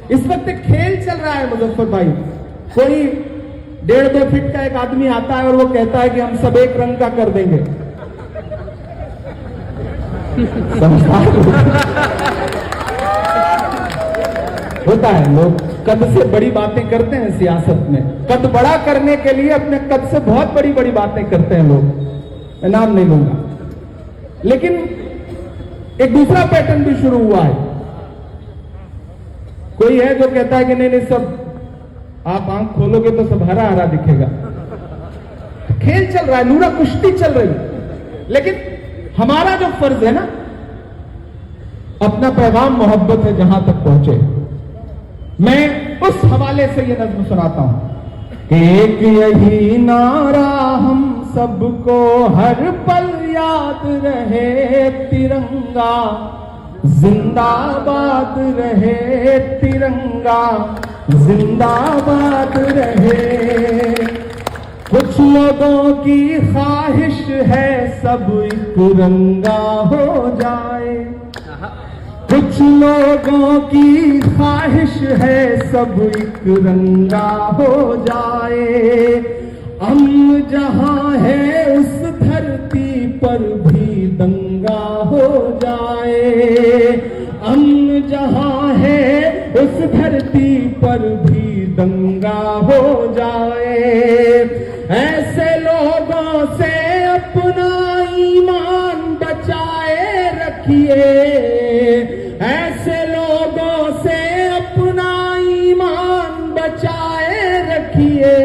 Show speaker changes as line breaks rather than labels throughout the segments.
इस वक्त एक खेल चल रहा है मुजफ्फर भाई। कोई 1.5-2 फीट का एक आदमी आता है और वो कहता है कि हम सब एक रंग का कर देंगे। होता है, लोग कद से बड़ी बातें करते हैं सियासत में। कद बड़ा करने के लिए अपने कद से बहुत बड़ी बड़ी बातें करते हैं लोग, मैं नाम नहीं लूंगा। लेकिन एक दूसरा पैटर्न भी शुरू हुआ है। कोई है जो कहता है कि नहीं नहीं, सब आप आंख खोलोगे तो सब हरा हरा दिखेगा। खेल चल रहा है, नूरा कुश्ती चल रही है। लेकिन हमारा जो फर्ज है ना, अपना पैगाम मोहब्बत है जहां तक पहुंचे। मैं उस हवाले से ये नज्म सुनाता हूं। एक यही नारा हम सबको हर पल याद रहे, तिरंगा जिंदाबाद रहे, तिरंगा जिंदाबाद रहे। कुछ लोगों की ख्वाहिश है सब एक रंगा हो जाए, कुछ लोगों की ख्वाहिश है सब एक रंगा हो जाए। अमन जहां है उस धरती पर भी दंगा हो जाए, अमन जहां है उस धरती पर भी दंगा हो जाए। ऐसे लोगों से अपना ईमान बचाए रखिए, ऐसे लोगों से अपना ईमान बचाए रखिए।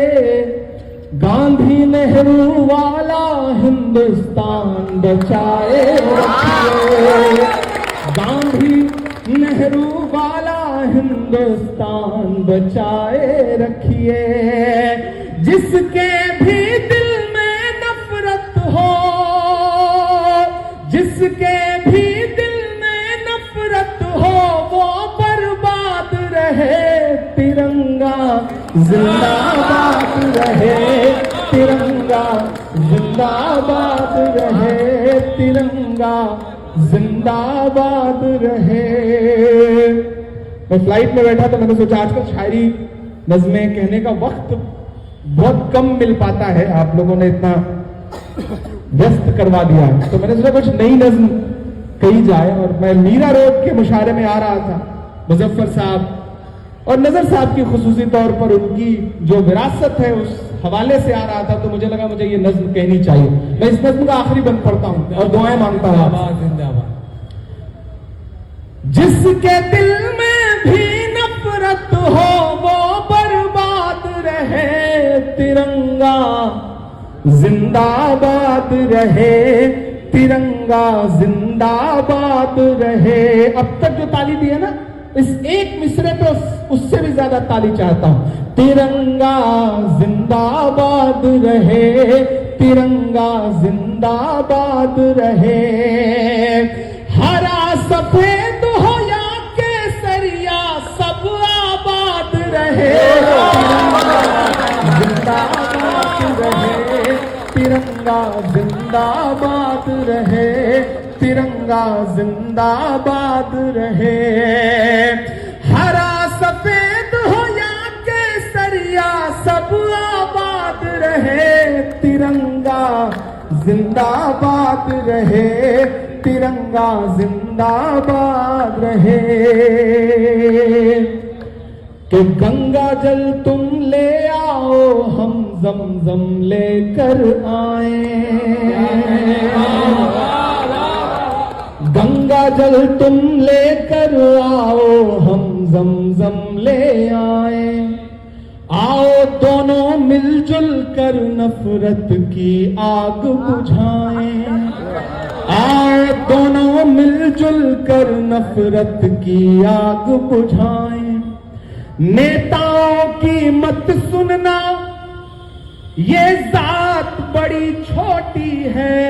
गांधी नेहरू वाला हिंदुस्तान बचाए रखिए, गांधी नेहरू वाला हिंदुस्तान बचाए रखिए। जिसके भी दिल में नफरत हो, जिसके भी दिल में नफरत हो, वो बर्बाद रहे, तिरंगा जिंदाबाद रहे, तिरंगा जिंदाबाद रहे, तिरंगा जिंदाबाद रहे। मैं फ्लाइट में बैठा तो मैंने सोचा आजकल शायरी नज़में कहने का वक्त बहुत कम मिल पाता है, आप लोगों ने इतना व्यस्त करवा दिया है, तो मैंने सोचा कुछ नई नज़्म कही जाए। और मैं मीरा रोड के मुशायरे में आ रहा था, मुजफ्फर साहब और नजर साहब की खुसूसी तौर पर उनकी जो विरासत है उस हवाले से आ रहा था, तो मुझे लगा मुझे ये नज़्म कहनी चाहिए। मैं इस नज़्म का आखिरी बंद पढ़ता हूं और दुआएं मांगता हूं। जिंदाबाद। जिसके दिल में भी नफरत हो वो बर्बाद रहे, तिरंगा जिंदाबाद रहे, तिरंगा जिंदाबाद रहे। अब तक जो ताली दी है ना, इस एक मिसरे पे उससे भी ज्यादा ताली चाहता हूं। तिरंगा जिंदाबाद रहे, तिरंगा जिंदाबाद रहे। हरा सफेद हो या केसरिया सब आबाद रहे, जिंदाबाद रहे, तिरंगा जिंदाबाद रहे, तिरंगा जिंदाबाद रहे। हरा सफेद हो या केसरिया सब आबाद रहे, तिरंगा जिंदाबाद रहे, तिरंगा जिंदाबाद रहे। कि गंगा जल तुम ले आओ हम जमजम लेकर आए, गंगा जल तुम लेकर आओ हम जमजम ले आए। आओ दोनों मिलजुल कर नफरत की आग बुझाएं, आओ दोनों मिलजुल कर नफरत की आग बुझाएं। नेताओं की मत सुनना ये जात बड़ी छोटी है।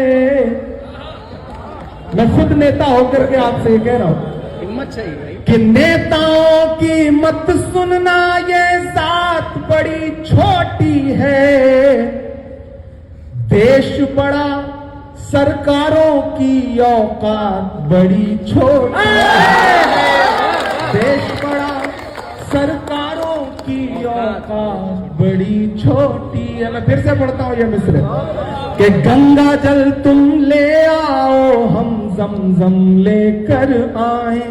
मैं खुद नेता होकर के आपसे कह रहा हूं, हिम्मत चाहिए भाई, कि नेताओं की मत सुनना ये जात बड़ी छोटी है। देश बड़ा सरकारों की औकात बड़ी छोटी है, देश बड़ा सरकारों की औकात बड़ी छोटी है। मैं फिर से पढ़ता हूं ये मिसरे कि गंगा जल तुम ले आओ, हम जमजम लेकर आए।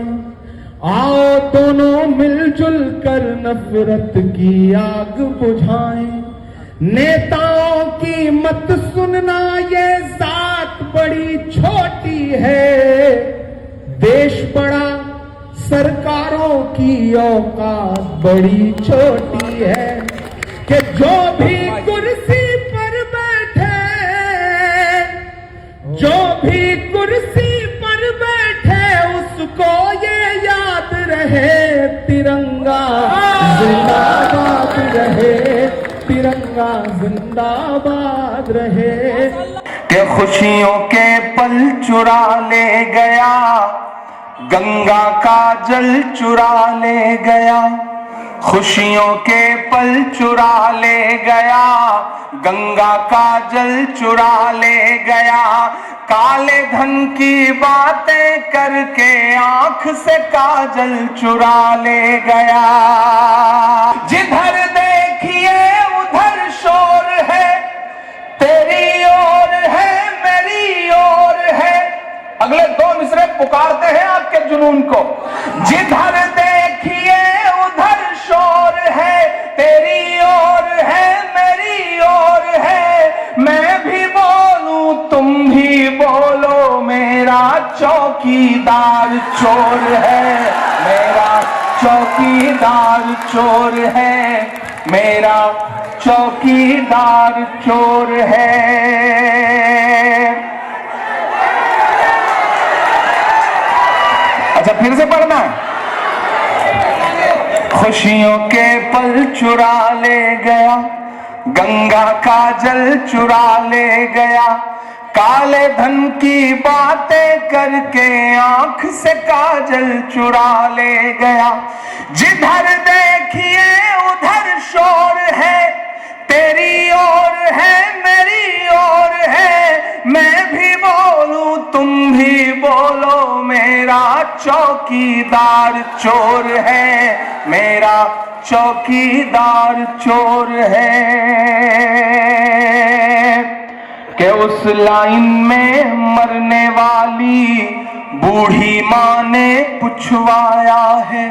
आओ दोनों मिलजुल कर नफरत की आग बुझाएं। नेताओं की मत सुनना, ये जात बड़ी छोटी है। देश बड़ा, सरकारों की औकात बड़ी छोटी है। कि जो भी कुर्सी पर बैठे, जो भी कुर्सी पर बैठे, उसको ये याद रहे तिरंगा जिंदाबाद रहे, तिरंगा जिंदाबाद रहे।
के खुशियों के पल चुरा ले गया, गंगा का जल चुरा ले गया। खुशियों के पल चुरा ले गया, गंगा का जल चुरा ले गया। काले धन की बातें करके आंख से काजल चुरा ले गया। जिधर देखिए उधर शोर है, तेरी ओर है मेरी ओर है। अगले दो मिसरे पुकारते हैं आपके जुनून को। जिधर देखिए उधर शोर है, तेरी ओर है मेरी ओर है। मैं भी बोलूं तुम भी बोलो, मेरा चौकीदार चोर है, मेरा चौकीदार चोर है, मेरा चौकीदार चोर है। अच्छा फिर से पढ़ना है। खुशियों के पल चुरा ले गया, गंगा का जल चुरा ले गया। काले धन की बातें करके आंख से काजल चुरा ले गया। जिधर देखिए उधर शोर है, तेरी ओर है मेरी ओर है। मैं भी बोलूं तुम भी बोलो, मेरा चौकीदार चोर है, मेरा चौकीदार चोर है। कि उस लाइन में मरने वाली बूढ़ी माँ ने पुछवाया है,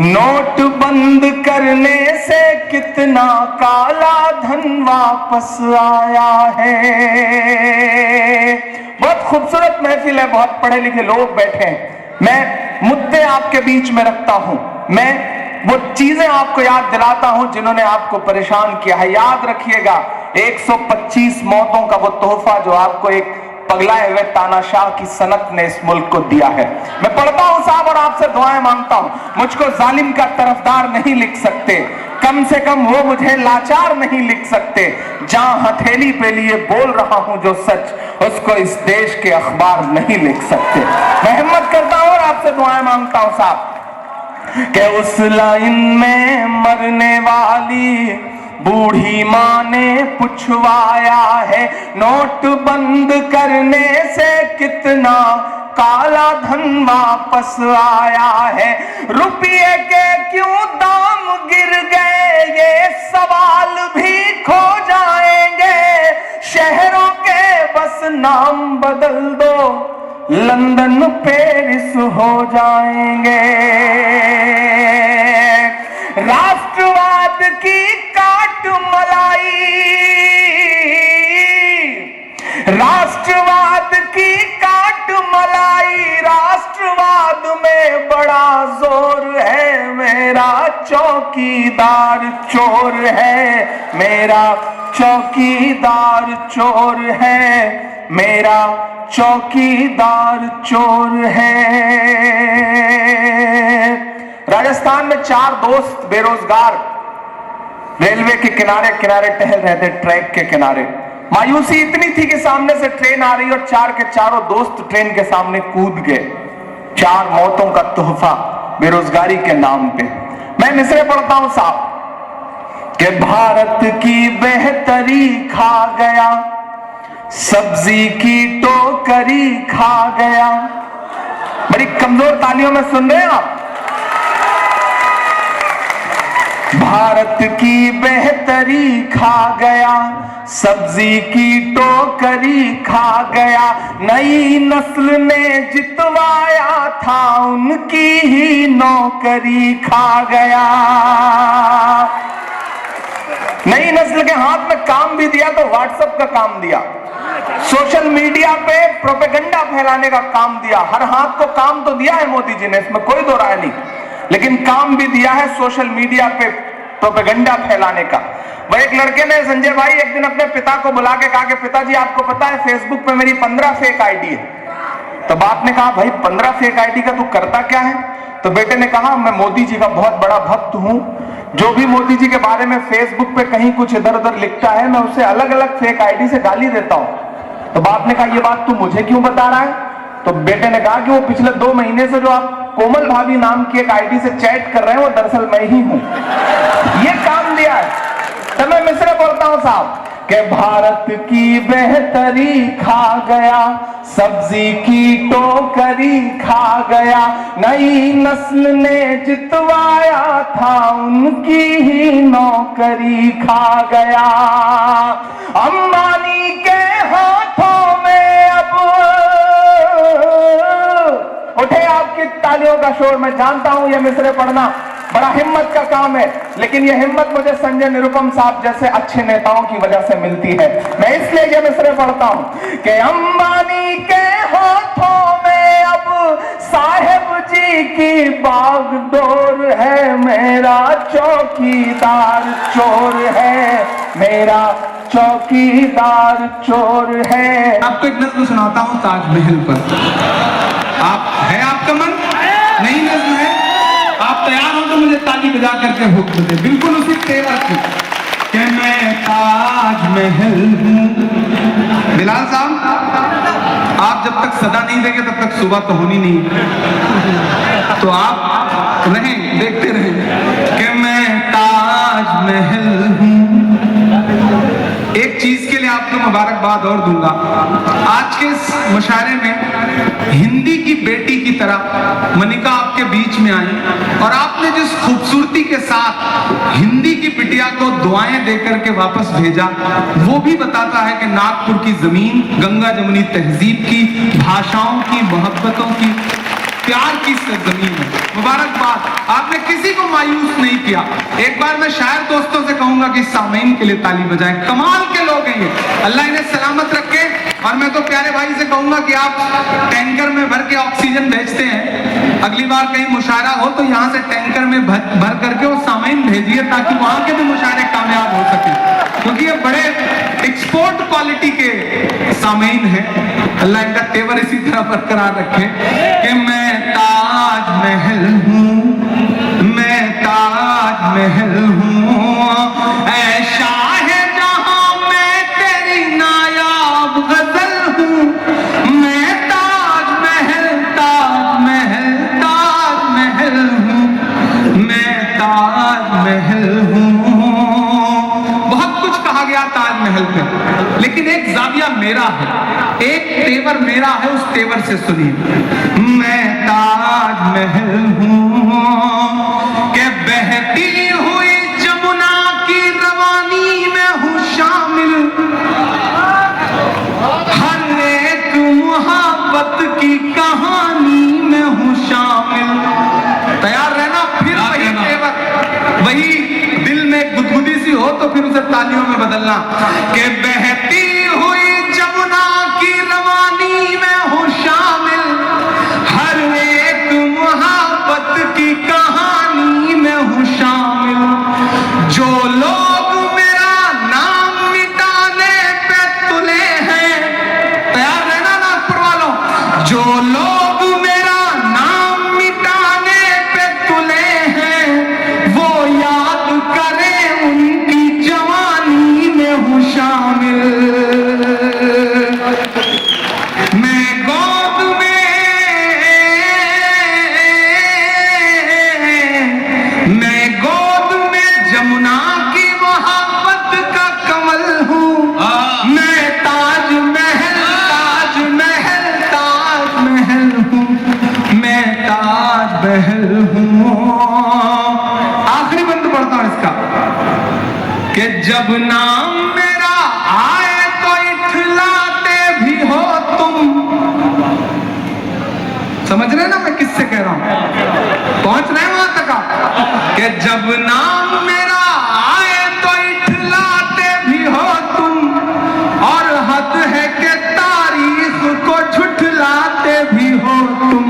नोट बंद करने से कितना काला धन वापस आया है। बहुत खूबसूरत महफिल है, बहुत पढ़े लिखे लोग बैठे हैं। मैं मुद्दे आपके बीच में रखता हूं, मैं वो चीजें आपको याद दिलाता हूं जिन्होंने आपको परेशान किया है। याद रखिएगा 125 मौतों का वो तोहफा जो आपको एक पगलाए हुए तानाशाह की सनत ने इस मुल्क को दिया है। मैं पढ़ता हूं साहब और आपसे दुआएं मांगता हूं। मुझको जालिम का तरफदार नहीं लिख सकते, कम से कम वो मुझे लाचार नहीं लिख सकते। जहां हथेली पे लिए बोल रहा हूं जो सच, उसको इस देश के अखबार नहीं लिख सकते। मैं हिम्मत करता हूं और आपसे दुआएं मांगता हूं साहब कि उस लाइन में मरने वाली बूढ़ी माँ ने पुछवाया है, नोट बंद करने से कितना काला धन वापस आया है। रुपये के क्यों दाम गिर गए, ये सवाल भी खो जाएंगे। शहरों के बस नाम बदल दो, लंदन पेरिस हो जाएंगे। राष्ट्रवाद की काट मलाई, राष्ट्रवाद की काट मलाई, राष्ट्रवाद में बड़ा जोर है। मेरा चौकीदार चोर है, मेरा चौकीदार चोर है, मेरा चौकीदार चोर है। राजस्थान में 4 दोस्त बेरोजगार रेलवे के किनारे किनारे टहल रहे थे, ट्रैक के किनारे। मायूसी इतनी थी कि सामने से ट्रेन आ रही और 4 के चारों दोस्त ट्रेन के सामने कूद गए। 4 मौतों का तोहफा बेरोजगारी के नाम पे। मैं मिसरे पढ़ता हूं साहब कि भारत की बेहतरी खा गया, सब्जी की टोकरी खा गया। बड़ी कमजोर तालियों में सुन रहे हैं आप। भारत की बेहतरी खा गया, सब्जी की टोकरी खा गया, नई नस्ल ने जितवाया था, उनकी ही नौकरी खा गया। नई नस्ल के हाथ में काम भी दिया तो व्हाट्सएप का काम दिया, सोशल मीडिया पे प्रोपेगेंडा फैलाने का काम दिया। हर हाथ को काम तो दिया है मोदी जी ने, इसमें कोई दो राय नहीं, लेकिन काम भी दिया है सोशल मीडिया पे प्रोपेगेंडा फैलाने का। वह एक लड़के ने, संजय भाई, एक दिन अपने पिता को बुला के कहा कि पिताजी आपको पता है फेसबुक पे मेरी 15 फेक आईडी है। तो बाप ने कहा भाई 15 फेक आईडी का तू करता क्या है? तो बेटे ने कहा मैं मोदी जी का बहुत बड़ा भक्त हूं, जो भी मोदी जी के बारे में फेसबुक पे कहीं कुछ इधर उधर लिखता है मैं उसे अलग अलग फेक आईडी से गाली देता हूं। तो बाप ने कहा ये बात तू मुझे क्यों बता रहा है? तो बेटे ने कहा कि वो पिछले 2 महीने से जो आप कोमल भाभी नाम की एक आईडी से चैट कर रहे हैं वो दरअसल मैं ही हूं, ये काम दिया है। तो मैं मिसरे बोलता हूं साहब कि भारत की बेहतरी खा गया, सब्जी की टोकरी खा गया, नई नस्ल ने जितवाया था, उनकी ही नौकरी खा गया। अंबानी के हाथों में अब उठे आपकी तालियों का शोर। मैं जानता हूं ये मिसरे पढ़ना बड़ा हिम्मत का काम है, लेकिन ये हिम्मत मुझे संजय निरुपम साहब जैसे अच्छे नेताओं की वजह से मिलती है। मैं इसलिए ये मिसरे पढ़ता हूं कि अंबानी के हाथों में अब साहेब जी की बागडोर है, मेरा चौकीदार चोर है, मेरा चौकीदार चोर है।
आपको एक नज्म सुनाता हूं ताजमहल पर। आप है आपका मन? नहीं नज्म है? आप तैयार हो तो मुझे ताली बजा करके हुक्म दे, बिल्कुल उसी तेवर की कि मैं ताजमहल हूं। बिलाल साहब, आप जब तक सदा नहीं देंगे तब तक सुबह तो होनी नहीं, तो आप रहें, देखते रहें कि मैं ताजमहल हूं। एक चीज के लिए आपको मुबारकबाद और दूंगा, आज के इस मुशायरे में हिंदी की बेटी की तरह मनिका आपके बीच में आई और आपने जिस खूबसूरती के साथ हिंदी की बिटिया को दुआएं देकर के वापस भेजा, वो भी बताता है कि नागपुर की जमीन गंगा जमुनी तहजीब की, भाषाओं की, मोहब्बतों की, प्यार की जमीन है। मुबारकबाद, आपने किसी को मायूस नहीं किया। एक बार मैं शायर दोस्तों से कहूंगा कि सामीन के लिए ताली बजाएं, कमाल के लोग हैं ये, अल्लाह इन्हें सलामत रखे। और मैं तो प्यारे भाई से कहूंगा कि आप टैंकर में भर के ऑक्सीजन भेजते हैं, अगली बार कहीं मुशायरा हो तो यहाँ से टैंकर में भर करके वो सामीन भेजिए ताकि वहां के भी मुशायरे कामयाब हो सके, क्योंकि ये बड़े एक्सपोर्ट क्वालिटी के सामीन हैं। अल्लाह इनका तेवर इसी तरह बरकरार रखे कि मैं ताजमहल हूँ, मैं ताजमहल हूँ, ऐ शाहजहां मैं तेरी नायाब गजल हूँ, मैं ताजमहल ताजमहल ताजमहल हूँ, मैं ताजमहल हूँ। बहुत कुछ कहा गया ताजमहल पे, लेकिन एक जाविया मेरा है, एक तेवर मेरा है, उस तेवर से सुनिए। मैं ताजमहल हूँ कि बहती हुई जमुना की रवानी में हूँ शामिल, हर एक मोहब्बत की कहानी में हूँ शामिल। तैयार रहना, फिर वही तेवर, वही दिल में गुदगुदी सी हो तो फिर उसे तालियों में बदलना कि बहती हुई जमुना की रवानी में हूँ शामिल, हर एक मोहब्बत की कहानी में हूँ शामिल। जो लोग मेरा नाम मिटाने पे तुले हैं, तैयार रहना नागपुर वालों, जो लोग मेरा नाम मिटाने पे तुले हैं, वो याद करें उनकी जवानी में हूँ शामिल। कि जब नाम मेरा आए तो इठलाते भी हो तुम। समझ रहे ना मैं किससे कह रहा हूं? पहुंच रहे हैं वहां तक आप? कि जब नाम मेरा आए तो इठलाते भी हो तुम, और हद है कि तारीख को झुठलाते भी हो तुम।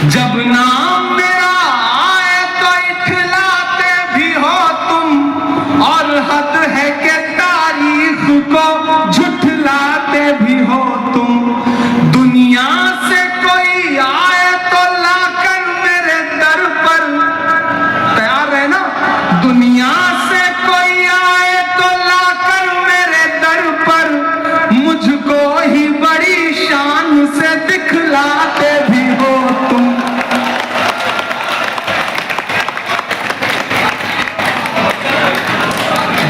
जब नाम मेरा आए तो इठलाते भी हो तुम, और हद है कि तारीख को झुठलाते भी हो तुम। दुनिया से कोई आए तो लाकर मेरे दर पर, तैयार रहना, दुनिया से कोई आए तो लाकर मेरे दर पर, मुझको ही बड़ी शान से दिखलाते भी हो तुम।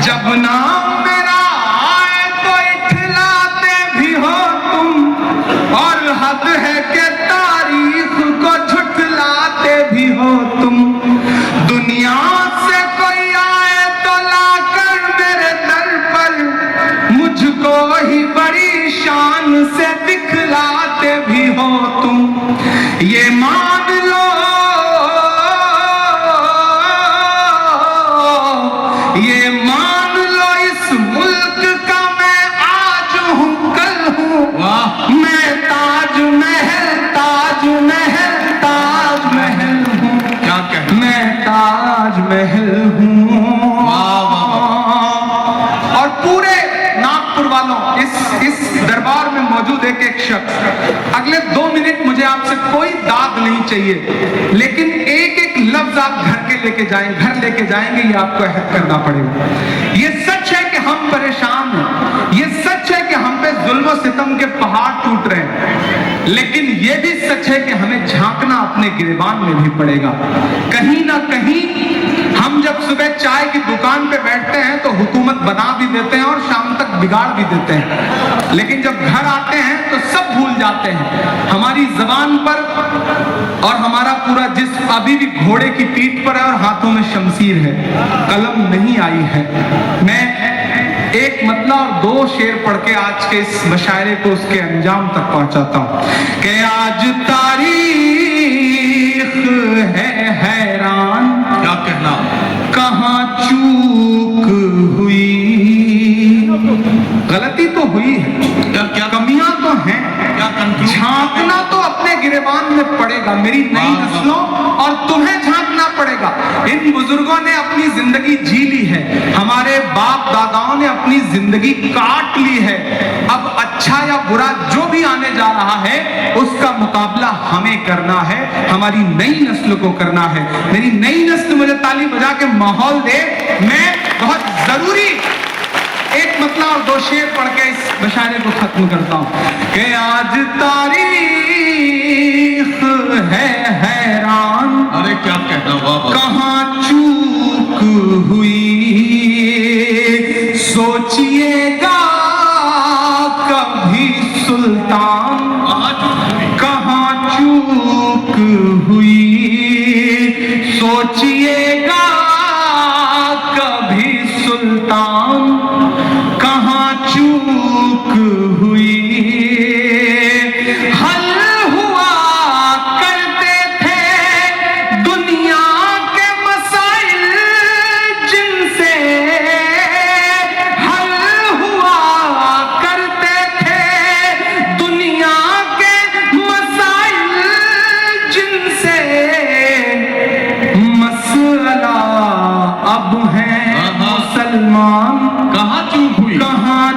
जब नाम मेरा आए तो इठलाते भी हो तुम, और हद है कि तारीख को झुठलाते भी हो तुम। दुनिया से कोई आए तो लाकर मेरे दर पर, मुझको ही बड़ी शान से दिखलाते भी हो तुम। ये मान लो, ये मान लो, इस मुल्क का मैं आज हूं कल हूं। मैं ताज महल, ताज महल, ताज महल हूं। क्या कह, मैं ताज महल हूं। और पूरे नागपुर वालों, इस दरबार में मौजूद एक शख्स, अगले 2 मिनट मुझे आपसे कोई दाद नहीं चाहिए, लेकिन एक एक लफ्ज आप घर के लेके जाएं, घर लेके जाएंगे, ये आपको अहद करना पड़ेगा। ये सच है कि हम परेशान हैं, ये सच है कि हम पे जुल्म सितम के पहाड़ टूट रहे हैं, लेकिन ये भी सच है कि हमें झांकना अपने गिरेबान में भी पड़ेगा। कहीं ना कहीं हम जब सुबह चाय की दुकान पे बैठते हैं तो हुकूमत बना भी देते हैं और शाम तक बिगाड़ भी देते हैं, लेकिन जब घर आते हैं तो सब भूल जाते हैं। हमारी जबान पर और हमारा पूरा जिस्म अभी भी घोड़े की पीठ पर है और हाथों में शमशीर है, कलम नहीं आई है। मैं एक मतला और 2 शेर पढ़ के आज के इस मशायरे को उसके अंजाम तक पहुंचाता हूं कि आज तारीख है हैरान। क्या कहना, कहां चूक हुई, गलती तो हुई है, क्या कमियां तो हैं, झांकना तो अपने गिरेबान में पड़ेगा। मेरी नई नस्लों और तुम्हें झांकना पड़ेगा। इन बुजुर्गों ने अपनी जिंदगी जी ली है, हमारे बाप दादाओं ने अपनी जिंदगी काट ली है। अब अच्छा या बुरा जो भी आने जा रहा है उसका मुकाबला हमें करना है, हमारी नई नस्ल को करना है। मेरी नई नस्ल मुझे ताली बजा के माहौल दे। मैं बहुत जरूरी एक मतला और 2 शेर पढ़ के इस मशायरे को खत्म करता हूं कि आज तारीख है हैरान। अरे क्या कहना, कहां चूक हुई, सोचिएगा कभी सुल्तान, कहां चूक हुई, सोचिएगा कभी सुल्तान, कहां चूक हुई। हल हुआ करते थे दुनिया के मसाइल जिनसे, हल हुआ करते थे दुनिया के मसाइल जिनसे, मसला अब है मुसलमान, कहां चूक हुई, कहां